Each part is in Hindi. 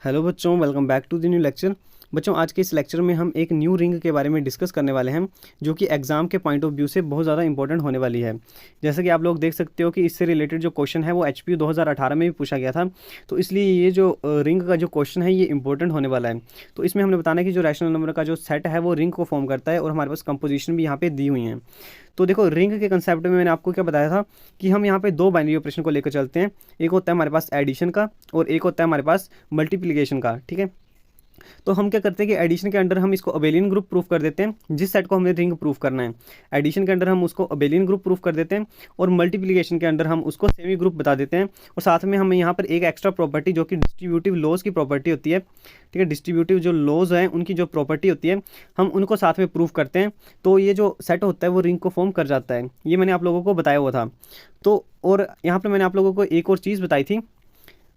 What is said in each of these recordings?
हेलो बच्चों, welcome back to the new lecture. बच्चों, आज के इस लेक्चर में हम एक न्यू रिंग के बारे में डिस्कस करने वाले हैं, जो कि एग्जाम के पॉइंट ऑफ व्यू से बहुत ज़्यादा इंपॉर्टेंट होने वाली है। जैसे कि आप लोग देख सकते हो कि इससे रिलेटेड जो क्वेश्चन है वो HPU 2018 में भी पूछा गया था, तो इसलिए ये जो रिंग का जो क्वेश्चन है ये इंपॉर्टेंट होने वाला है। तो इसमें हमने बताना है कि जो रैशनल नंबर का जो सेट है वो रिंग को फॉर्म करता है, और हमारे पास कंपोजिशन भी यहाँ पे दी हुई है। तो देखो, रिंग के कंसेप्ट में मैंने आपको क्या बताया था कि हम यहाँ पे दो बाइनरी ऑपरेशन को लेकर चलते हैं। एक होता है हमारे पास एडिशन का और एक होता है हमारे पास मल्टीप्लिकेशन का। ठीक है, तो हम क्या करते हैं कि एडिशन के अंडर हम इसको अबेलियन ग्रुप प्रूफ कर देते हैं, जिस सेट को हमें रिंग प्रूफ करना है। एडिशन के अंडर हम उसको अबेलियन ग्रुप प्रूफ कर देते हैं, और मल्टीप्लिकेशन के अंडर हम उसको सेमी ग्रुप बता देते हैं। और साथ में हमें यहाँ पर एक एक्स्ट्रा प्रॉपर्टी जो कि डिस्ट्रीब्यूटिव लॉज की प्रॉपर्टी होती है, ठीक है, डिस्ट्रीब्यूटिव जो लॉज हैं उनकी जो प्रॉपर्टी होती है हम उनको साथ में प्रूफ करते हैं। तो ये जो सेट होता है वो रिंग को फॉर्म कर जाता है। ये मैंने आप लोगों को बताया हुआ था। तो और यहाँ पर मैंने आप लोगों को एक और चीज़ बताई थी।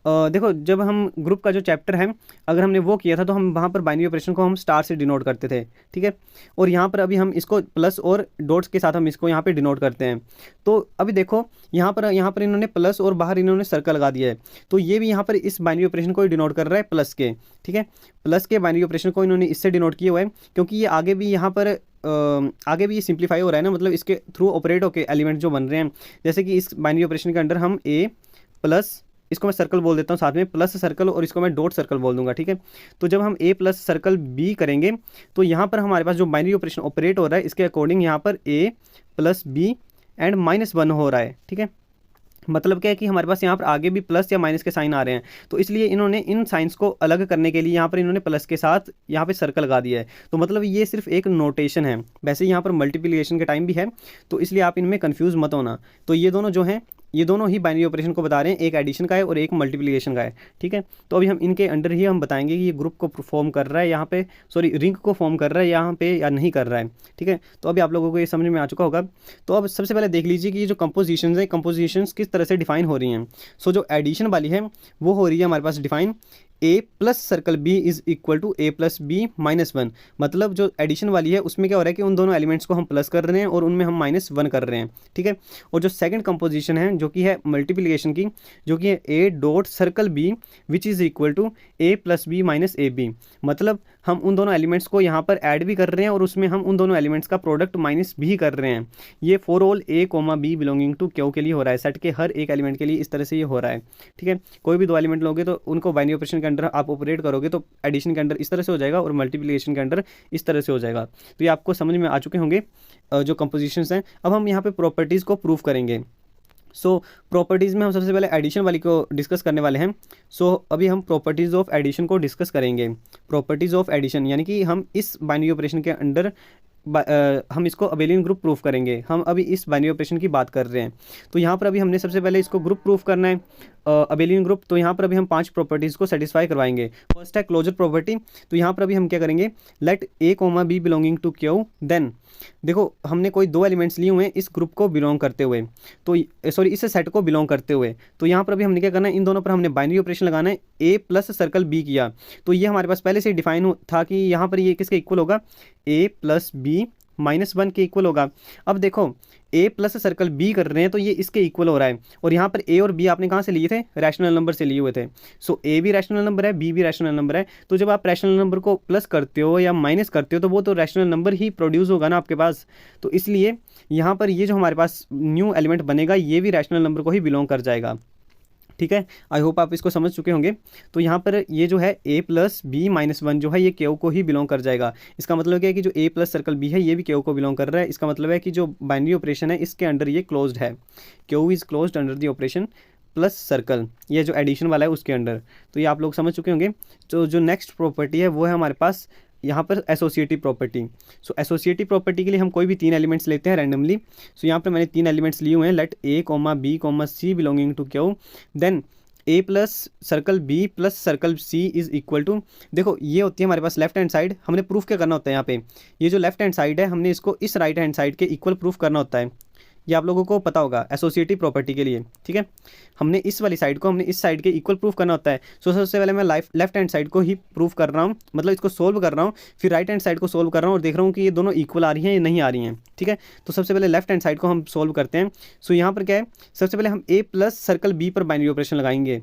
देखो, जब हम ग्रुप का जो चैप्टर है अगर हमने वो किया था तो हम वहाँ पर बाइनरी ऑपरेशन को हम स्टार से डिनोट करते थे। ठीक है, और यहाँ पर अभी हम इसको प्लस और डॉट्स के साथ हम इसको यहाँ पे डिनोट करते हैं। तो अभी देखो, यहाँ पर इन्होंने प्लस और बाहर इन्होंने सर्कल लगा दिया है, तो ये भी यहाँ पर इस बाइनरी ऑपरेशन को डिनोट कर रहा है प्लस के। ठीक है, प्लस के बाइनरी ऑपरेशन को इन्होंने इससे डिनोट किया हुआ है, क्योंकि ये आगे भी यहाँ पर आगे भी ये सिंप्लीफाई हो रहा है ना, मतलब इसके थ्रू ऑपरेट होकर एलिमेंट जो बन रहे हैं। जैसे कि इस बाइनरी ऑपरेशन के अंडर हम ए प्लस, इसको मैं सर्कल बोल देता हूँ साथ में, प्लस सर्कल, और इसको मैं डॉट सर्कल बोल दूंगा। ठीक है, तो जब हम ए प्लस सर्कल बी करेंगे तो यहाँ पर हमारे पास जो बाइनरी ऑपरेशन ऑपरेट हो रहा है इसके अकॉर्डिंग यहाँ पर ए प्लस बी एंड -1 हो रहा है। ठीक है, मतलब क्या है कि हमारे पास यहाँ पर आगे भी प्लस या माइनस के साइन आ रहे हैं, तो इसलिए इन्होंने इन साइंस को अलग करने के लिए यहाँ पर इन्होंने प्लस के साथ यहाँ पे सर्कल लगा दिया है। तो मतलब ये सिर्फ एक नोटेशन है, वैसे यहाँ पर मल्टीप्लिकेशन के टाइम भी है, तो इसलिए आप इनमें कंफ्यूज मत होना। तो ये दोनों जो हैं ये दोनों ही बाइनरी ऑपरेशन को बता रहे हैं, एक एडिशन का है और एक मल्टीप्लिकेशन का है। ठीक है, तो अभी हम इनके अंडर ही हम बताएंगे कि ये ग्रुप को फॉर्म कर रहा है यहाँ पे, सॉरी रिंग को फॉर्म कर रहा है यहाँ पे या नहीं कर रहा है। ठीक है, तो अभी आप लोगों को ये समझ में आ चुका होगा। तो अब सबसे पहले देख लीजिए कि ये जो कंपोजिशंस है, कंपोजिशंस किस तरह से डिफाइन हो रही हैं। सो जो एडिशन वाली है वो हो रही है हमारे पास define A plus circle B is equal to A plus B -1। मतलब जो एडिशन वाली है उसमें क्या हो रहा है कि उन दोनों एलिमेंट्स को हम प्लस कर रहे हैं और उनमें हम -1 कर रहे हैं। ठीक है, और जो सेकंड कंपोजिशन है जो कि है मल्टीप्लिकेशन की, जो कि है a dot circle b which is equal to A plus B minus A b. मतलब हम उन दोनों एलिमेंट्स को यहाँ पर ऐड भी कर रहे हैं और उसमें हम उन दोनों एलिमेंट्स का प्रोडक्ट माइनस भी कर रहे हैं। ये for all a comma b belonging to q के लिए हो रहा है, सेट के हर एक एलिमेंट के लिए इस तरह से ये हो रहा है। ठीक है, कोई भी दो एलिमेंट लोगे तो उनको बाइनरी ऑपरेशन के अंदर आप ऑपरेट करोगे तो एडिशन के अंदर इस तरह से हो जाएगा और मल्टीप्लिकेशन के अंदर इस तरह से हो जाएगा। तो ये आपको समझ में आ चुके होंगे जो कंपोजिशंस हैं। अब हम यहाँ पे प्रॉपर्टीज़ को प्रूव करेंगे। सो प्रॉपर्टीज़ में हम सबसे पहले एडिशन वाली को डिस्कस करने वाले हैं। सो अभी हम प्रॉपर्टीज़ ऑफ एडिशन को डिस्कस करेंगे। प्रॉपर्टीज़ ऑफ एडिशन यानी कि हम इस बाइनरी ऑपरेशन के अंडर हम इसको अबेलियन ग्रुप प्रूफ करेंगे। हम अभी इस बाइनरी ऑपरेशन की बात कर रहे हैं, तो यहाँ पर अभी हमने सबसे पहले इसको ग्रुप प्रूफ करना है, अबेलियन ग्रुप। तो यहाँ पर अभी हम 5 प्रॉपर्टीज़ को सेटिस्फाई करवाएंगे। फर्स्ट है क्लोजर प्रॉपर्टी। तो यहाँ पर अभी हम क्या करेंगे, let a comma b belonging to q. Then देखो, हमने कोई दो एलिमेंट्स लिए हुए हैं इस ग्रुप को बिलोंग करते हुए, तो सॉरी इस सेट को बिलोंग करते हुए। तो यहाँ पर अभी हमने क्या करना है, इन दोनों पर हमने बाइनरी ऑपरेशन लगाना है। ए प्लस सर्कल बी किया तो ये हमारे पास पहले से डिफाइन था कि यहाँ पर ये किसके इक्वल होगा, ए प्लस बी -1 के इक्वल होगा। अब देखो, ए प्लस सर्कल बी कर रहे हैं तो ये इसके इक्वल हो रहा है, और यहाँ पर ए और बी आपने कहाँ से लिए थे, रैशनल नंबर से लिए हुए थे। सो ए भी रैशनल नंबर है, बी भी रैशनल नंबर है। तो जब आप रैशनल नंबर को प्लस करते हो या माइनस करते हो तो वो तो रैशनल नंबर ही प्रोड्यूस होगा ना आपके पास। तो इसलिए यहाँ पर ये जो हमारे पास न्यू एलिमेंट बनेगा ये भी रैशनल नंबर को ही बिलोंग कर जाएगा। ठीक है, आई होप आप इसको समझ चुके होंगे। तो यहाँ पर ये जो है ए प्लस बी -1 जो है ये क्यू को ही बिलोंग कर जाएगा। इसका मतलब क्या है कि जो ए प्लस सर्कल बी है ये भी क्यू को बिलोंग कर रहा है। इसका मतलब है कि जो बाइनरी ऑपरेशन है इसके अंडर ये क्लोज्ड है, Q is closed under the operation plus circle, ये जो एडिशन वाला है उसके अंडर। तो ये आप लोग समझ चुके होंगे। तो जो नेक्स्ट प्रॉपर्टी है वो है हमारे पास यहाँ पर एसोसिएटिव प्रॉपर्टी। सो एसोसिएटिव प्रॉपर्टी के लिए हम कोई भी 3 एलिमेंट्स लेते हैं रैंडमली। सो यहाँ पर मैंने 3 एलिमेंट्स लिए हुए हैं, let a comma b comma c belonging to q. Then a plus circle B plus circle c is equal to, देखो ये होती है हमारे पास लेफ्ट हैंड साइड। हमने प्रूफ क्या करना होता है यहाँ पे, ये जो लेफ्ट हैंड साइड है हमने इसको इस राइट हैंड साइड के इक्वल प्रूफ करना होता है। ये आप लोगों को पता होगा एसोसिएटिव प्रॉपर्टी के लिए। ठीक है, हमने इस वाली साइड को हमने इस साइड के इक्वल प्रूफ करना होता है। सो सबसे पहले मैं लेफ्ट हैंड साइड को ही प्रूफ कर रहा हूँ, मतलब इसको सोल्व कर रहा हूँ, फिर राइट हैंड साइड को सोल्व कर रहा हूँ और देख रहा हूँ कि ये दोनों इक्वल आ रही हैं या नहीं आ रही हैं। ठीक है, तो सबसे पहले लेफ्ट हैंड साइड को हम सोल्व करते हैं। सो यहाँ पर क्या है, सबसे पहले हम ए प्लस सर्कल बी पर बाइनरी ऑपरेशन लगाएंगे।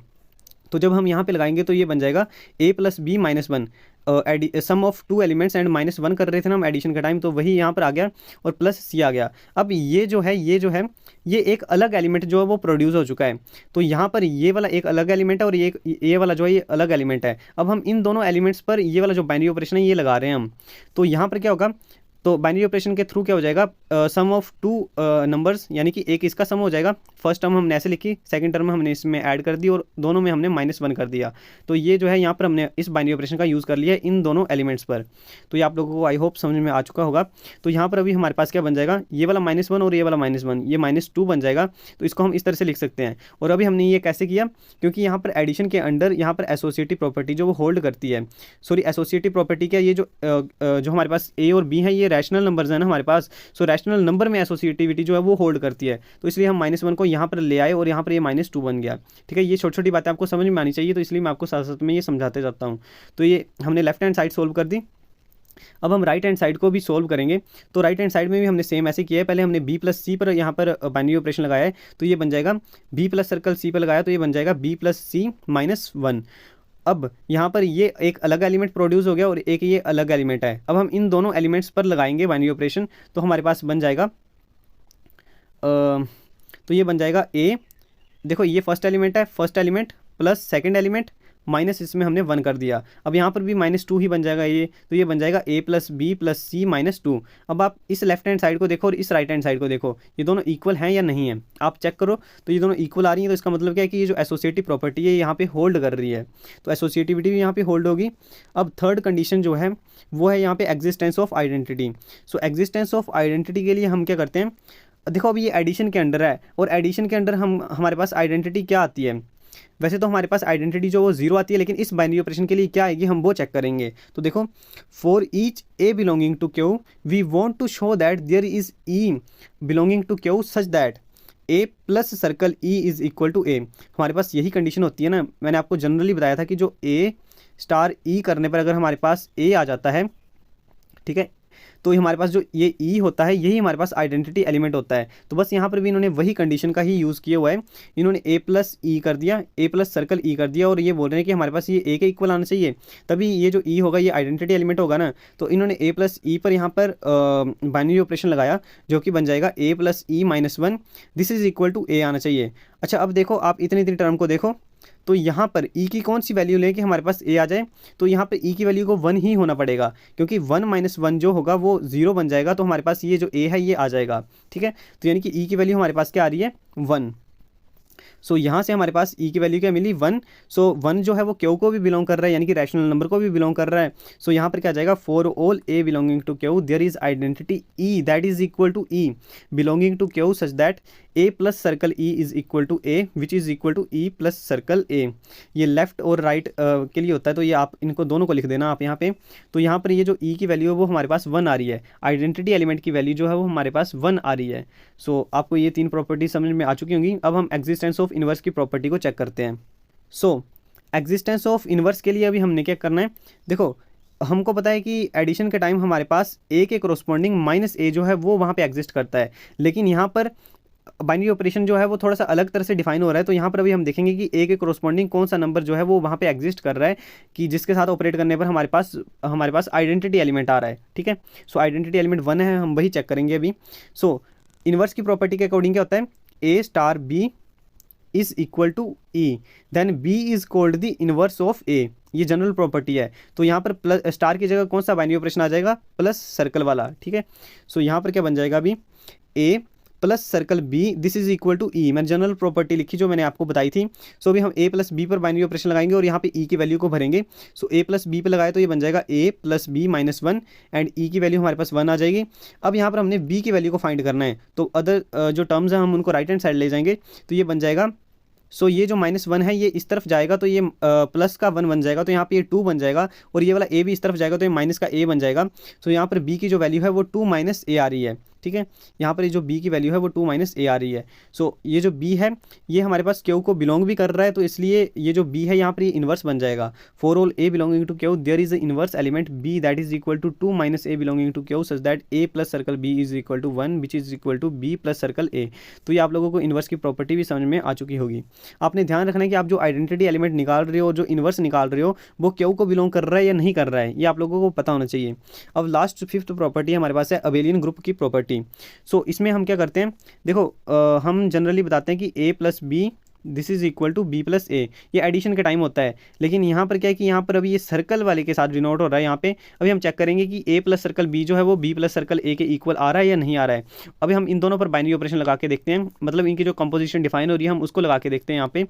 तो जब हम यहाँ पे लगाएंगे तो ये बन जाएगा a plus B minus one, sum of two elements and minus one कर रहे थे ना हम एडिशन का टाइम, तो वही यहाँ पर आ गया और प्लस सी आ गया। अब ये जो है ये एक अलग एलिमेंट जो है वो प्रोड्यूस हो चुका है। तो यहाँ पर ये वाला एक अलग एलिमेंट है और ये वाला जो है ये अलग एलिमेंट है। अब हम इन दोनों एलिमेंट्स पर ये वाला जो बाइनरी ऑपरेशन है ये लगा रहे हैं हम। तो यहाँ पर क्या होगा, तो बाइनरी ऑपरेशन के थ्रू क्या हो जाएगा, सम ऑफ टू नंबर्स, यानी कि एक इसका सम हो जाएगा। फर्स्ट टर्म हमने ऐसे लिखी, सेकंड टर्म हमने इसमें ऐड कर दी और दोनों में हमने -1 कर दिया। तो ये जो है यहाँ पर हमने इस बाइनरी ऑपरेशन का यूज़ कर लिया है इन दोनों एलिमेंट्स पर। तो ये आप लोगों को आई होप समझ में आ चुका होगा। तो यहाँ पर अभी हमारे पास क्या बन जाएगा, ये वाला -1 और ये वाला -1, ये -2 बन जाएगा। तो इसको हम इस तरह से लिख सकते हैं। और अभी हमने ये कैसे किया, क्योंकि यहाँ पर एडिशन के अंडर यहाँ पर एसोसिएटिव प्रॉपर्टी जो वो होल्ड करती है, सॉरी एसोसिएटिव प्रॉपर्टी क्या, ये जो हमारे पास ए और बी है ये रैशनल नंबर्स हैं ना हमारे पास। सो रैशनल नंबर में एसोसिएटिविटी जो है वो होल्ड करती है। तो इसलिए हम -1 को यहाँ पर ले आए और यहाँ पर ये -2 बन गया। ठीक है, ये छोटी छोटी बातें आपको समझ में आनी चाहिए, तो इसलिए मैं आपको साथ साथ में ये समझाते जाता हूँ। तो ये हमने लेफ्ट हैंड साइड सोल्व कर दी। अब हम राइट हैंड साइड को भी सोल्व करेंगे। तो राइट हैंड साइड में भी हमने सेम ऐसे किया है। पहले हमने b प्लस सी पर यहाँ पर बाइनरी ऑपरेशन लगाया है, तो ये बन जाएगा b प्लस सर्कल c पर लगाया तो ये बन जाएगा b प्लस सी -1। अब यहाँ पर ये एक अलग एलिमेंट प्रोड्यूस हो गया और एक ये अलग एलिमेंट है। अब हम इन दोनों एलिमेंट्स पर लगाएंगे बाइनरी ऑपरेशन, तो हमारे पास बन जाएगा तो ये बन जाएगा a, देखो ये फर्स्ट एलिमेंट है, first element plus second element minus इसमें हमने 1 कर दिया। अब यहाँ पर भी -2 ही बन जाएगा ये, तो ये बन जाएगा a प्लस बी प्लस सी -2। अब आप इस लेफ्ट हैंड साइड को देखो और इस राइट हैंड साइड को देखो, ये दोनों इक्वल हैं या नहीं है, आप चेक करो। तो ये दोनों इक्वल आ रही हैं, तो इसका मतलब क्या है कि ये जो एसोसिएटिव प्रॉपर्टी है यहाँ पे होल्ड कर रही है, तो एसोसिएटिविटी भी यहाँ पे होल्ड होगी। अब थर्ड कंडीशन जो है वो है यहाँ पे existence of identity. So existence of identity के लिए हम क्या करते हैं, देखो अभी ये एडिशन के अंडर है और एडिशन के अंडर हमारे पास आइडेंटिटी क्या आती है, वैसे तो हमारे पास आइडेंटिटी जो वो 0 आती है, लेकिन इस बाइनरी ऑपरेशन के लिए क्या आएगी हम वो चेक करेंगे। तो देखो, for each A belonging to Q we want to show that there is E belonging to Q such that A plus circle E is equal to A. हमारे पास यही कंडीशन होती है ना, मैंने आपको जनरली बताया था कि जो ए स्टार ई करने पर अगर हमारे पास ए आ जाता है, ठीक है, तो हमारे पास जो ये ई होता है यही हमारे पास आइडेंटिटी एलिमेंट होता है। तो बस यहाँ पर भी इन्होंने वही कंडीशन का ही यूज़ किया हुआ है, इन्होंने ए प्लस ई कर दिया, ए प्लस सर्कल ई कर दिया, और ये बोल रहे हैं कि हमारे पास ये ए के इक्वल आना चाहिए, तभी ये जो ई होगा ये आइडेंटिटी एलिमेंट होगा ना। तो इन्होंने ए प्लस ई पर यहाँ पर बाइनरी ऑपरेशन लगाया जो कि बन जाएगा ए plus E -1, this is equal to A आना चाहिए। अच्छा, अब देखो आप इतनी टर्म को देखो, तो यहाँ पर e की कौन सी वैल्यू लें कि हमारे पास a आ जाए, तो यहाँ पर e की वैल्यू को 1 ही होना पड़ेगा, क्योंकि 1 - 1 जो होगा वो 0 बन जाएगा, तो हमारे पास ये जो a है ये आ जाएगा। ठीक है, तो यानी कि e की वैल्यू हमारे पास क्या आ रही है 1। सो यहाँ से हमारे पास e की वैल्यू क्या मिली 1। सो 1 जो है वो क्यू को भी बिलोंग कर रहा है, यानी कि रैशनल नंबर को भी बिलोंग कर रहा है। सो यहाँ पर क्या आ जाएगा, for all a belonging to q there is identity e that is equal to e belonging to Q such that a plus circle e is equal to a which is equal to e plus circle a। ये लेफ्ट और राइट के लिए होता है, तो ये आप इनको दोनों को लिख देना आप यहाँ पे। तो यहाँ पर ये जो e की वैल्यू है वो हमारे पास 1 आ रही है, आइडेंटिटी एलिमेंट की वैल्यू जो है वो हमारे पास 1 आ रही है। सो आपको ये 3 प्रॉपर्टी समझ में आ चुकी होंगी। अब हम एग्जिस्टेंस ऑफ इनवर्स की प्रॉपर्टी को चेक करते हैं। सो एग्जिस्टेंस ऑफ इनवर्स के लिए अभी हमने क्या करना है, देखो हमको पता है कि एडिशन के टाइम हमारे पास a के कोरोस्पॉन्डिंग -a जो है वो वहाँ पे एग्जिस्ट करता है, लेकिन यहाँ पर बाइनरी ऑपरेशन जो है वो थोड़ा सा अलग तरह से डिफाइन हो रहा है। तो यहाँ पर अभी हम देखेंगे कि a के कोरोस्पॉन्डिंग कौन सा नंबर जो है वो वहाँ पे एग्जिस्ट कर रहा है, कि जिसके साथ ऑपरेट करने पर हमारे पास आइडेंटिटी एलिमेंट आ रहा है। ठीक है, सो आइडेंटिटी एलिमेंट 1 है, हम वही चेक करेंगे अभी। सो इनवर्स की प्रॉपर्टी के अकॉर्डिंग क्या होता है, a star b is equal to e then b is called the inverse of a, ये जनरल प्रॉपर्टी है। तो यहाँ पर प्लस स्टार की जगह कौन सा बाइनरी ऑपरेशन आ जाएगा, प्लस सर्कल वाला। ठीक है, सो यहाँ पर क्या बन जाएगा अभी, a plus circle b this is equal to e, मैंने जनरल प्रॉपर्टी लिखी जो मैंने आपको बताई थी। सो अभी हम a प्लस बी पर बाइनरी ऑपरेशन लगाएंगे और यहाँ पे e की वैल्यू को भरेंगे। सो a प्लस बी पर लगाए तो ये बन जाएगा a plus B -1 and e की वैल्यू हमारे पास 1 आ जाएगी। अब यहाँ पर हमने b की वैल्यू को फाइंड करना है, तो अदर जो टर्म्स हैं हम उनको राइट हैंड साइड ले जाएंगे, तो ये बन जाएगा। सो ये जो -1 है ये इस तरफ जाएगा तो ये प्लस का 1 बन जाएगा, तो यहाँ पे ये 2 बन जाएगा, और ये वाला a भी इस तरफ जाएगा तो ये माइनस का a बन जाएगा। सो यहाँ पर b की जो वैल्यू है वो 2 - a आ रही है। ठीक है। यहाँ पर ये जो बी की वैल्यू है वो 2 माइनस ए आ रही है। सो ये जो बी है ये हमारे पास क्यू को बिलोंग भी कर रहा है, तो इसलिए ये जो बी है यहाँ पर ये इन्वर्स बन जाएगा। For all a belonging to q there is a inverse element b that is equal to 2 minus a belonging to Q such that A plus circle B is equal to 1 which is equal to B plus circle a. तो ये आप लोगों को इन्वर्स की प्रॉपर्टी भी समझ में आ चुकी होगी। आपने ध्यान रखना है कि आप जो आइडेंटिटी एलिमेंट निकाल रहे हो, जो इन्वर्स निकाल रहे हो, वो क्यू को बिलोंग कर रहा है या नहीं कर रहा है, ये आप लोगों को पता होना चाहिए। अब लास्ट 5th प्रॉपर्टी हमारे पास है अबेलियन ग्रुप की प्रॉपर्टी। सो इसमें हम क्या करते हैं, देखो हम जनरली बताते हैं कि A plus B this is equal to B plus A, ये एडिशन का टाइम होता है। लेकिन यहाँ पर क्या है कि यहाँ पर अभी ये सर्कल वाले के साथ डिनोट हो रहा है। यहाँ पे अभी हम चेक करेंगे कि ए प्लस सर्कल बी जो है वो बी प्लस सर्कल ए के इक्वल आ रहा है या नहीं आ रहा है। अभी हम इन दोनों पर बाइनरी ऑपरेशन लगा के देखते हैं, मतलब इनकी जो कंपोजिशन डिफाइन हो रही है हम उसको लगा के देखते हैं यहाँ पे।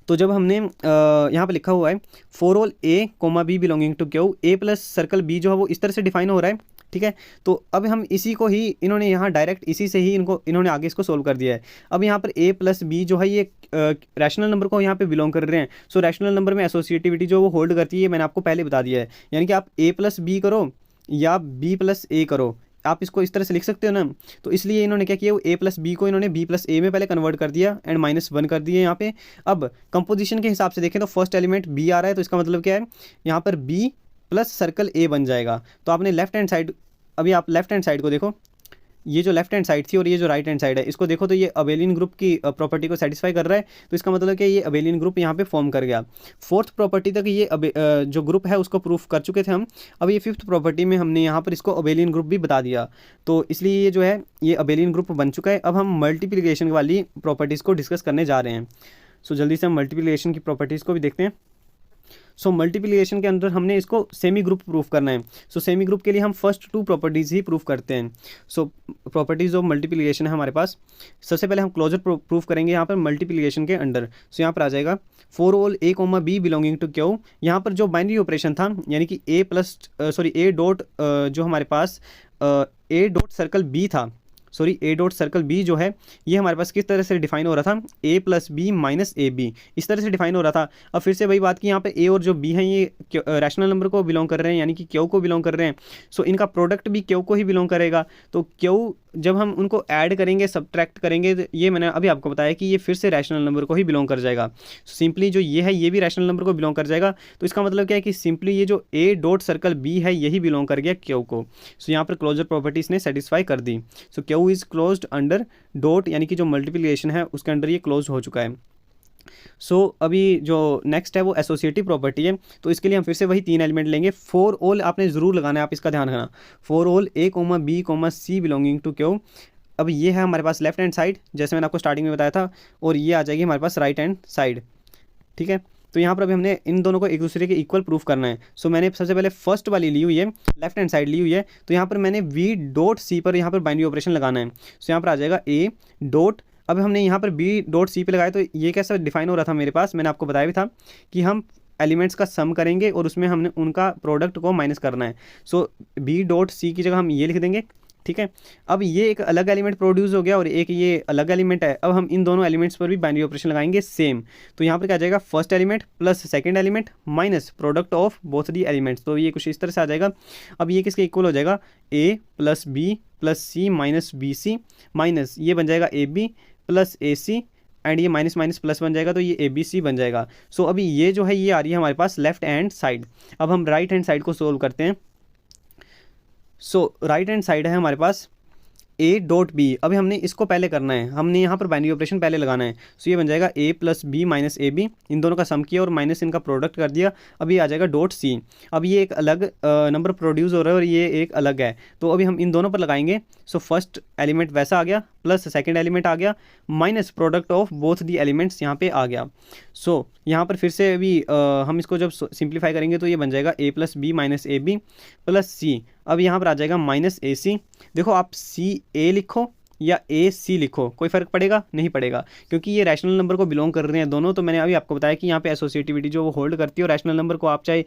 तो जब हमने यहाँ पे लिखा हुआ है for all a comma b belonging to q, a plus circle b जो है वो इस तरह से डिफाइन हो रहा है, ठीक है। तो अब हम इसी को ही इन्होंने यहाँ डायरेक्ट इसी से ही इन्होंने आगे इसको सोल्व कर दिया है। अब यहाँ पर a प्लस बी जो है ये रैशनल नंबर को यहाँ पे बिलोंग कर रहे हैं। सो रैशनल नंबर में एसोसिएटिविटी जो वो होल्ड करती है, मैंने आपको पहले बता दिया है। यानी कि आप a प्लस बी करो या b प्लस ए करो, आप इसको इस तरह से लिख सकते हो ना। तो इसलिए इन्होंने क्या किया, वो a प्लस बी को इन्होंने b प्लस ए में पहले कन्वर्ट कर दिया एंड -1 कर दिए यहाँ पे। अब कंपोजिशन के हिसाब से देखें तो फर्स्ट एलिमेंट b आ रहा है, तो इसका मतलब क्या है, यहाँ पर b प्लस सर्कल a बन जाएगा। तो आपने लेफ्ट हैंड साइड, अभी आप लेफ्ट हैंड साइड को देखो, ये जो लेफ्ट हैंड साइड थी और ये जो राइट हैंड साइड है, इसको देखो तो ये अबेलियन ग्रुप की प्रॉपर्टी को सेटिस्फाई कर रहा है। तो इसका मतलब कि ये अबेलियन ग्रुप यहाँ पे फॉर्म कर गया। 4th प्रॉपर्टी तक ये जो ग्रुप है उसको प्रूफ कर चुके थे हम। अब ये 5th प्रॉपर्टी में हमने यहाँ पर इसको अबेलियन ग्रुप भी बता दिया। तो इसलिए ये जो है ये अबेलियन ग्रुप बन चुका है। अब हम मल्टीप्लिकेशन वाली प्रॉपर्टीज़ को डिस्कस करने जा रहे हैं। सो जल्दी से हम मल्टीप्लिकेशन की प्रॉपर्टीज़ को भी देखते हैं। सो मल्टीप्लिकेशन के अंदर हमने इसको सेमी ग्रुप प्रूफ करना है। सो सेमी ग्रुप के लिए हम फर्स्ट 2 प्रॉपर्टीज़ ही प्रूफ करते हैं। सो प्रॉपर्टीज़ ऑफ मल्टीप्लिकेशन है हमारे पास। सबसे पहले हम क्लोजर प्रूफ करेंगे यहाँ पर मल्टीप्लिकेशन के अंडर। सो यहाँ पर आ जाएगा for all a comma b belonging to q. यहाँ पर जो बाइनरी ऑपरेशन था यानी कि ए डॉट जो हमारे पास ए डॉट सर्कल बी था, sorry a dot circle b जो है ये हमारे पास किस तरह से डिफाइन हो रहा था, A plus B minus A B, इस तरह से डिफाइन हो रहा था। अब फिर से वही बात कि यहाँ पे ए और जो बी हैं ये रैशनल नंबर को बिलोंग कर रहे हैं, यानी कि क्यू को बिलोंग कर रहे हैं। सो इनका प्रोडक्ट भी क्यू को ही बिलोंग करेगा। तो क्यू जब हम उनको ऐड करेंगे, सब्ट्रैक्ट करेंगे, तो ये मैंने अभी आपको बताया कि ये फिर से रैशनल नंबर को ही बिलोंग कर जाएगा। सिंपली जो ये है ये भी रैशनल नंबर को बिलोंग कर जाएगा। तो इसका मतलब क्या है कि सिंपली ये जो ए डॉट सर्कल बी है यही बिलोंग कर गया क्यू को। सो यहाँ पर क्लोजर प्रॉपर्टी इसने सेटिस्फाई कर दी। So Q is closed under dot, यानी कि जो मल्टीप्लिकेशन है उसके अंडर ये क्लोज हो चुका है। सो अभी जो नेक्स्ट है वो एसोसिएटिव प्रॉपर्टी है। तो इसके लिए हम फिर से वही 3 एलिमेंट लेंगे। फॉर ऑल आपने ज़रूर लगाना है, आप इसका ध्यान रखना। For all a comma b comma c belonging to q. अब ये है हमारे पास लेफ्ट हैंड साइड जैसे मैंने आपको स्टार्टिंग में बताया था, और ये आ जाएगी हमारे पास राइट हैंड साइड, ठीक है। तो यहाँ पर अभी हमने इन दोनों को एक दूसरे के इक्वल प्रूफ करना है। सो मैंने सबसे पहले फर्स्ट वाली ली हुई है, लेफ्ट हैंड साइड ली हुई है। तो यहाँ पर मैंने वी डॉट सी पर यहाँ पर बाइनरी ऑपरेशन लगाना है। सो यहाँ पर आ जाएगा ए डॉट, अब हमने यहाँ पर बी डॉट सी पे लगाया। तो ये कैसा डिफाइन हो रहा था मेरे पास, मैंने आपको बताया भी था कि हम एलिमेंट्स का सम करेंगे और उसमें हमने उनका प्रोडक्ट को माइनस करना है। सो बी डॉट सी की जगह हम ये लिख देंगे, ठीक है। अब ये एक अलग एलिमेंट प्रोड्यूस हो गया और एक ये अलग एलिमेंट है। अब हम इन दोनों एलिमेंट्स पर भी बाइनरी ऑपरेशन लगाएंगे सेम। तो यहाँ पर क्या आ जाएगा, first element plus second element minus product of both the elements. तो ये कुछ इस तरह से आ जाएगा। अब ये किसके इक्वल हो जाएगा, ए प्लस बी प्लस सी माइनस बी सी माइनस ये बन जाएगा a B plus a C and ये माइनस माइनस प्लस बन जाएगा, तो ये ए बी सी बन जाएगा। सो अभी ये जो है ये आ रही है हमारे पास लेफ्ट हैंड साइड। अब हम राइट हैंड साइड को सोल्व करते हैं। सो राइट हैंड साइड है हमारे पास ए डॉट बी। अभी हमने इसको पहले करना है, हमने यहाँ पर बाइनरी ऑपरेशन पहले लगाना है। सो ये बन जाएगा ए प्लस बी माइनस ए बी, इन दोनों का सम किया और माइनस इनका प्रोडक्ट कर दिया। अभी आ जाएगा डॉट सी। अब ये एक अलग नंबर प्रोड्यूस हो रहा है और ये एक अलग है, तो अभी हम इन दोनों पर लगाएंगे। सो फर्स्ट एलिमेंट वैसा आ गया प्लस सेकेंड एलिमेंट आ गया minus product of both the elements यहाँ पे आ गया। सो यहाँ पर फिर से अभी हम इसको जब सिंप्लीफाई करेंगे तो ये बन जाएगा ए plus B minus A B plus C. अब यहाँ पर आ जाएगा माइनस ए सी। देखो आप सी ए लिखो या ए सी लिखो, कोई फ़र्क पड़ेगा? नहीं पड़ेगा, क्योंकि ये रैशनल नंबर को बिलोंग कर रहे हैं दोनों। तो मैंने अभी आपको बताया कि यहाँ पे एसोसिएटिविटी जो वो होल्ड करती है, और रैशनल नंबर को आप चाहे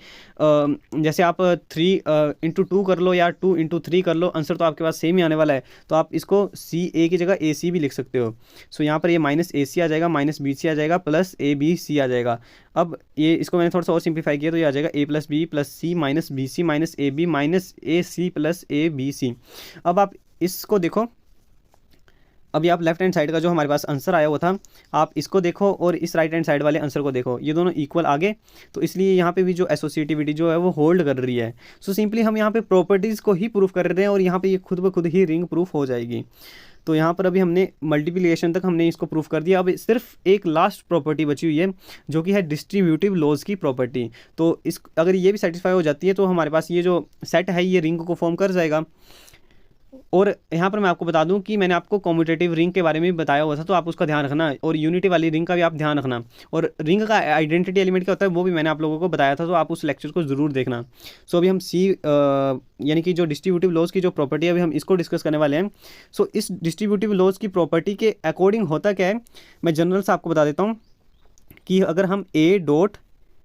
जैसे आप 3 × 2 कर लो या 2 × 3 कर लो, आंसर तो आपके पास सेम ही आने वाला है। तो आप इसको सी ए की जगह ए सी भी लिख सकते हो। सो यहाँ पर ये माइनस ए सी आ जाएगा, माइनस बी सी आ जाएगा, प्लस ए बी सी आ जाएगा। अब ये इसको मैंने थोड़ा सा और सिंप्लीफाई किया तो ये आ जाएगा ए plus B plus C minus B C minus A B minus A C plus A B C. अब आप इसको देखो, अभी आप लेफ्ट हैंड साइड का जो हमारे पास आंसर आया हुआ था, आप इसको देखो और इस राइट हैंड साइड वाले आंसर को देखो, ये दोनों इक्वल आ गए। तो इसलिए यहाँ पे भी जो एसोसिएटिविटी जो है वो होल्ड कर रही है। सो सिंपली हम यहाँ पे प्रॉपर्टीज़ को ही प्रूफ कर रहे हैं, और यहाँ पे ये खुद ब खुद ही रिंग प्रूफ हो जाएगी। तो यहाँ पर अभी हमने मल्टीप्लिकेशन तक हमने इसको प्रूफ कर दिया। अब सिर्फ एक लास्ट प्रॉपर्टी बची हुई है, जो कि है डिस्ट्रीब्यूटिव लॉज की प्रॉपर्टी। तो इस अगर ये भी सेटिस्फाई हो जाती है तो हमारे पास ये जो सेट है ये रिंग को फॉर्म कर जाएगा। और यहाँ पर मैं आपको बता दूं कि मैंने आपको कॉम्यूटेटिव रिंग के बारे में भी बताया हुआ था, तो आप उसका ध्यान रखना, और यूनिटी वाली रिंग का भी आप ध्यान रखना। और रिंग का आइडेंटिटी एलिमेंट क्या होता है वो भी मैंने आप लोगों को बताया था, तो आप उस लेक्चर को ज़रूर देखना। सो अभी हम यानी कि जो डिस्ट्रीब्यूटिव लॉज की जो प्रॉपर्टी है अभी हम इसको डिस्कस करने वाले हैं। सो इस डिस्ट्रीब्यूटिव लॉज की प्रॉपर्टी के अकॉर्डिंग होता क्या है, मैं जनरल से आपको बता देता हूँ कि अगर हम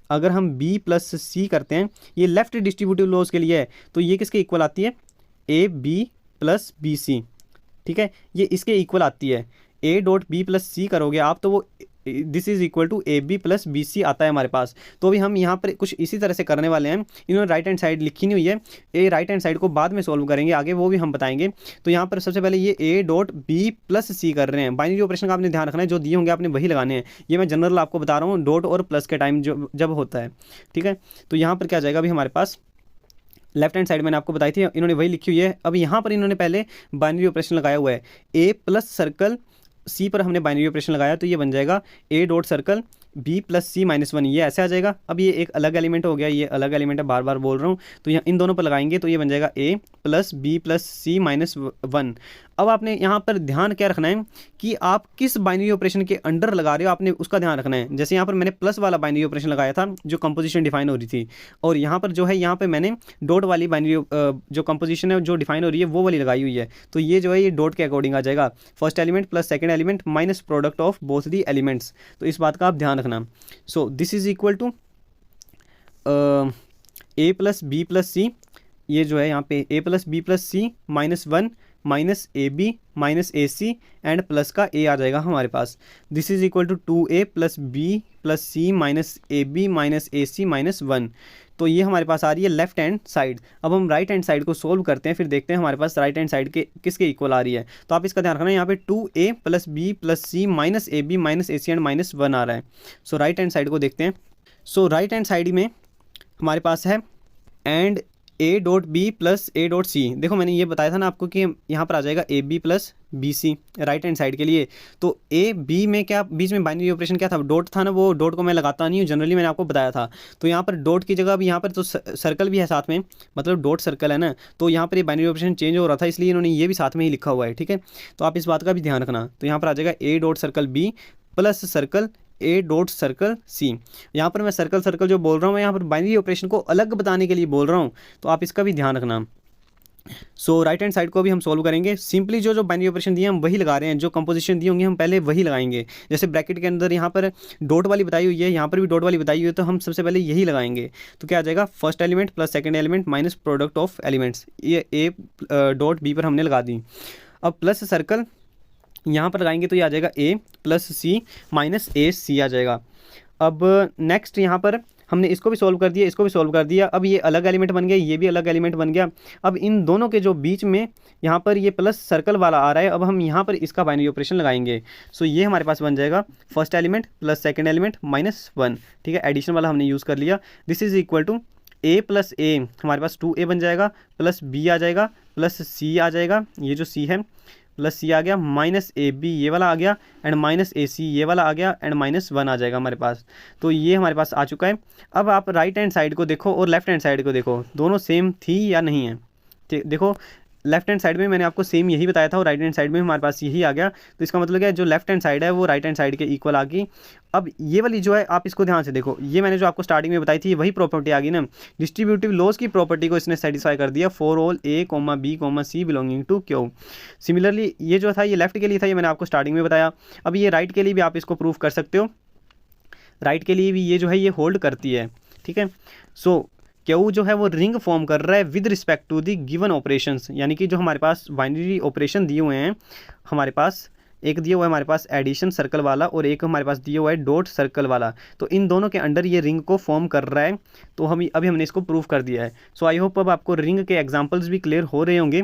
अगर हम बी प्लस सी करते हैं, ये लेफ्ट डिस्ट्रीब्यूटिव लॉज के लिए है, तो ये किसके इक्वल आती है? A B plus b c, ठीक है, ये इसके इक्वल आती है। A dot b plus c करोगे आप तो वो this is equal to a B plus b c आता है हमारे पास। तो अभी हम यहाँ पर कुछ इसी तरह से करने वाले हैं। इन्होंने राइट हैंड साइड लिखी नहीं हुई है, ए राइट हैंड साइड को बाद में सॉल्व करेंगे आगे, वो भी हम बताएंगे। तो यहाँ पर सबसे पहले ये ए डॉट बी प्लस सी कर रहे हैं। बाइनरी ऑपरेशन का आपने ध्यान रखना है, जो दिए होंगे आपने वही लगाने हैं। ये मैं जनरल आपको बता रहा हूँ, डॉट और प्लस के टाइम जब होता है, ठीक है। तो यहाँ पर क्या जाएगा अभी हमारे पास लेफ्ट हैंड साइड मैंने आपको बताई थी, इन्होंने वही लिखी हुई है। अब यहाँ पर इन्होंने पहले बाइनरी ऑपरेशन लगाया हुआ है, ए प्लस सर्कल सी पर हमने बाइनरी ऑपरेशन लगाया, तो ये बन जाएगा ए डॉट सर्कल बी प्लस सी माइनस वन, ये ऐसे आ जाएगा। अब ये एक अलग एलिमेंट हो गया, ये अलग एलिमेंट है, बार बार बोल रहा हूँ। तो यहाँ इन दोनों पर लगाएंगे तो ये बन जाएगा ए प्लस बी प्लस सी माइनस वन। अब आपने यहाँ पर ध्यान क्या रखना है कि आप किस बाइनरी ऑपरेशन के अंडर लगा रहे हो, आपने उसका ध्यान रखना है। जैसे यहाँ पर मैंने प्लस वाला बाइनरी ऑपरेशन लगाया था जो कंपोजिशन डिफाइन हो रही थी, और यहाँ पर जो है यहाँ पर मैंने डॉट वाली बाइनरी जो कंपोजिशन है जो डिफाइन हो रही है वो वाली लगाई हुई है। तो ये जो है ये डॉट के अकॉर्डिंग आ जाएगा, first element plus second element minus product of both the elements. तो इस बात का आप ध्यान रखना। So this is equal to A plus B plus C, ये जो है यहाँ पे A plus B plus C minus one minus A B minus A C and plus का ए आ जाएगा हमारे पास। This is equal to 2a plus B plus C minus A B minus A C minus one. तो ये हमारे पास आ रही है लेफ्ट हैंड साइड। अब हम राइट हैंड साइड को सोल्व करते हैं, फिर देखते हैं हमारे पास राइट हैंड साइड के किसके इक्वल आ रही है। तो आप इसका ध्यान रखना, यहाँ पे 2a plus B plus C minus A B minus A C and minus one आ रहा है। सो राइट हैंड साइड को देखते हैं। सो राइट हैंड साइड में हमारे पास है and a dot b plus a dot c. देखो मैंने ये बताया था ना आपको कि यहाँ पर आ जाएगा a B plus b c right hand side के लिए। तो ए बी में क्या बीच में बाइनरी ऑपरेशन क्या था, डॉट था ना, वो डॉट को मैं लगाता नहीं हूँ जनरली, मैंने आपको बताया था। तो यहाँ पर डॉट की जगह अब यहाँ पर तो सर्कल भी है साथ में, मतलब डॉट सर्कल है ना, तो यहाँ पर ये बाइनरी ऑपरेशन चेंज हो रहा था, इसलिए इन्होंने ये भी साथ में ही लिखा हुआ है, ठीक है। तो आप इस बात का भी ध्यान रखना। तो यहाँ पर आ जाएगा ए dot circle B plus circle A dot circle C. यहाँ पर मैं सर्कल सर्कल जो बोल रहा हूँ, मैं यहाँ पर बाइनरी ऑपरेशन को अलग बताने के लिए बोल रहा हूँ, तो आप इसका भी ध्यान रखना। सो राइट हैंड साइड को भी हम सॉल्व करेंगे। सिंपली जो बाइनरी ऑपरेशन दिए हम वही लगा रहे हैं, जो कंपोजिशन दी होंगी हम पहले वही लगाएंगे। जैसे ब्रैकेट के अंदर यहाँ पर डॉट वाली बताई हुई है, यहाँ पर भी डॉट वाली बताई हुई है, तो हम सबसे पहले यही लगाएंगे। तो क्या आ जाएगा, first element plus second element minus product of elements, ये ए डॉट बी पर हमने लगा दी। अब प्लस सर्कल यहाँ पर लगाएंगे तो ये आ जाएगा ए प्लस सी माइनस ए सी आ जाएगा। अब नेक्स्ट यहाँ पर हमने इसको भी सॉल्व कर दिया, इसको भी सॉल्व कर दिया। अब ये अलग एलिमेंट बन गया, ये भी अलग एलिमेंट बन गया। अब इन दोनों के जो बीच में यहाँ पर ये प्लस सर्कल वाला आ रहा है, अब हम यहाँ पर इसका बाइनरी ऑपरेशन लगाएंगे। सो ये हमारे पास बन जाएगा first element plus second element minus one, ठीक है, एडिशन वाला हमने यूज़ कर लिया। This is equal to A plus A, हमारे पास 2a बन जाएगा, प्लस बी आ जाएगा, प्लस सी आ जाएगा, ये जो सी है प्लस सी आ गया, माइनस ए बी ये वाला आ गया, एंड माइनस ए सी ये वाला आ गया, एंड माइनस वन आ जाएगा हमारे पास। तो ये हमारे पास आ चुका है। अब आप राइट हैंड साइड को देखो और लेफ्ट हैंड साइड को देखो, दोनों सेम थी या नहीं है। देखो लेफ्ट हैंड साइड में मैंने आपको सेम यही बताया था और राइट हैंड साइड में हमारे पास यही आ गया। तो इसका मतलब क्या है, जो लेफ्ट हैंड साइड है वो राइट हैंड साइड के इक्वल आ गई। अब ये वाली जो है आप इसको ध्यान से देखो, ये मैंने जो आपको स्टार्टिंग में बताई थी वही प्रॉपर्टी आ गई ना, डिस्ट्रीब्यूटिव लॉज की प्रॉपर्टी को इसने सेटिस्फाई कर दिया for all a comma b comma c belonging to q. Similarly ये जो था ये लेफ्ट के लिए था, ये मैंने आपको स्टार्टिंग में बताया। अब ये राइट के लिए भी आप इसको प्रूव कर सकते हो, राइट के लिए भी ये जो है ये होल्ड करती है, ठीक है। सो क्यू जो है वो रिंग फॉर्म कर रहा है with respect to the given operations, यानी कि जो हमारे पास बाइनरी ऑपरेशन दिए हुए हैं, हमारे पास एक दिया हुआ है हमारे पास एडिशन सर्कल वाला और एक हमारे पास दिया हुआ है डॉट सर्कल वाला, तो इन दोनों के अंडर ये रिंग को फॉर्म कर रहा है। तो हम अभी हमने इसको प्रूव कर दिया है। सो आई होप अब आपको रिंग के एग्जांपल्स भी क्लियर हो रहे होंगे।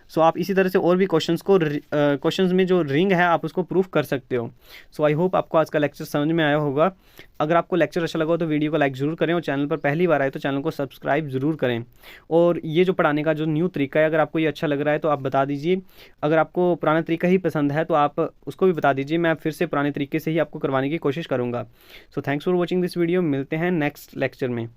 सो आप इसी तरह से और भी क्वेश्चंस में जो रिंग है आप उसको प्रूव कर सकते हो। सो आई होप आपको आज का लेक्चर समझ में आया होगा। अगर आपको लेक्चर अच्छा लगा हो तो वीडियो को लाइक ज़रूर करें और चैनल पर पहली बार आए तो चैनल को सब्सक्राइब ज़रूर करें। और ये जो पढ़ाने का जो न्यू तरीका है, अगर आपको ये अच्छा लग रहा है तो आप बता दीजिए। अगर आपको पुराना तरीका ही पसंद है तो आप उसको भी बता दीजिए, मैं फिर से पुराने तरीके से ही आपको करवाने की कोशिश करूँगा। So thanks for watching this video, मिलते हैं नेक्स्ट लेक्चर में।